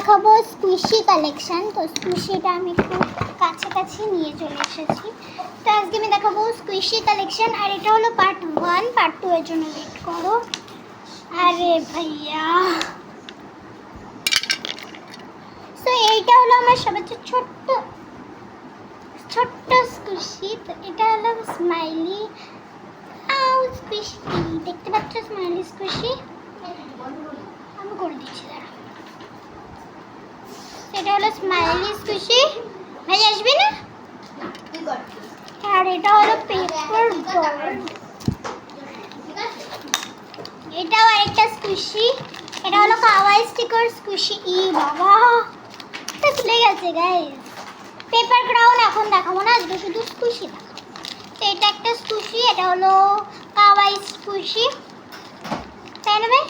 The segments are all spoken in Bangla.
দেখাবো স্কুইশি কালেকশন। তো স্কুইশিটা আমি একটু কাছাকাছি নিয়ে চলে এসেছি। তো আজকে আমি দেখাবো স্কুইশি কালেকশন। আর এটা হলো পার্ট 1, পার্ট 2 এর জন্য ওয়েট করো। আরে ভাইয়া, তো এইটা হলো আমার সবচেয়ে ছোট্ট স্কুইশি। তো এটা হলো স্মাইলি স্কুইশি, দেখতে পাচ্ছ স্মাইলি স্কুইশি। আমি করে দিচ্ছি, দাঁড়া। এটা হলো স্মাইলি স্কুইশি। ভাই আসবি না? আর এটা হলো পেপার বল। এটাও আরেকটা স্কুইশি। এটা হলো কাওয়াই স্টিকার স্কুইশি। ই বাবা, এটা খুলে গেছে গাইস। পেপার ক্রাউন এখন দেখাবো না, আজকে শুধু স্কুইশি দেখাবো। তো এটা একটা স্কুইশি, এটা হলো কাওয়াই স্কুইশি, তাই না ভাই?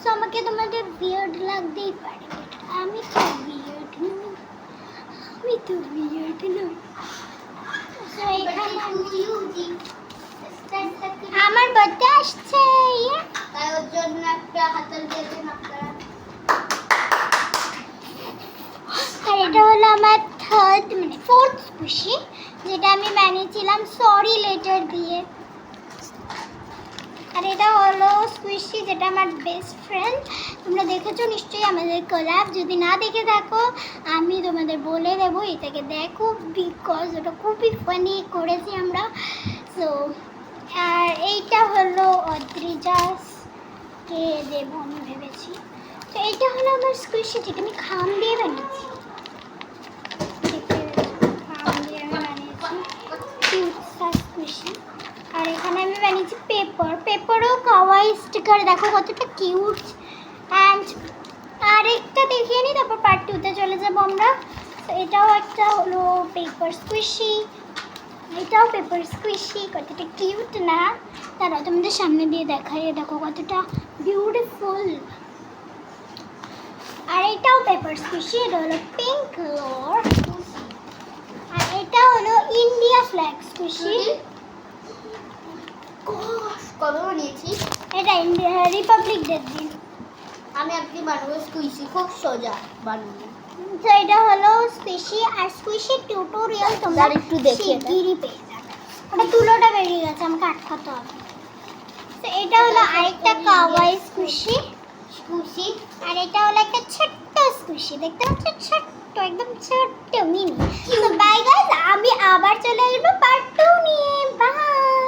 তো আমাকে তোমাদের বিয়ার্ড লাগতেই পারে, আমি তো বিয়ার্ড নই, তো এখানে আমার বার্থডে আসছে, তাই ওর জন্য একটা হাতল দিয়েছেন আপনারা। আর এটা হলো আমার ফোর্থ স্কুইশি, যেটা আমি বানিয়েছিলাম সরি লেটার দিয়ে। আর এটা হলো স্কুইশি, যেটা আমার বেস্ট ফ্রেন্ড। তোমরা দেখেছো নিশ্চয়ই আমাদের কোলাব, যদি না দেখে থাকো আমি তোমাদের বলে দেবো এটাকে দেখো, বিকজ ওটা খুবই ফানি করেছি আমরা। সো আর এইটা হলো অদ্রিজাসকে দেবো আমি ভেবেছি। তো এইটা হলো আমার স্কুইশি, যেটা আমি খাম দিয়ে বানিয়েছি। খাম দিয়ে আমি বানিয়েছি কিউট স্কুইশি। আর এখানে আমি বানিয়েছি পেপারও কাওয়াই স্টিকার, দেখো কতটা কিউট। অ্যান্ড আরেকটা দেখিয়ে নিই, তারপর পার্ট 2-তে চলে যাবো আমরা। তো এটাও একটা হলো পেপার স্কুইশি, এটাও পেপার স্কুইশি, কতটা কিউট না? তারা তোমাদের সামনে দিয়ে দেখাই, দেখো কতটা বিউটিফুল। আর এটাও পেপার স্কুইশি, এটা হলো পিঙ্ক লোর। আর এটা হলো ইন্ডিয়া ফ্ল্যাগ স্কুইশি। কবে বানিয়েছি? এটা ইন্ডিয়া রিপাবলিক ডের দিন আমি আপনি বানাবো স্কুইশি, খুব সোজা বানাবো। তো এটা হলো স্কুইশি। আর স্কুইশি টিউটোরিয়াল তোমরা একটু দেখে শিগগিরই পেয়ে যাবে। ওটা তুলোটা বেরিয়ে গেছে, আমাকে আটকাতে হবে। তো এটা হলো আরেকটা কাওয়াই স্কুইশি। আর এটা হলো একটা ছোট্ট স্কুইশি, দেখতে পাচ্ছ, ছোট্ট, একদম ছোট্ট মিনি। তো বাই গাইস, আমি আবার চলে আসবো পার্ট 2 নিয়ে। বাই।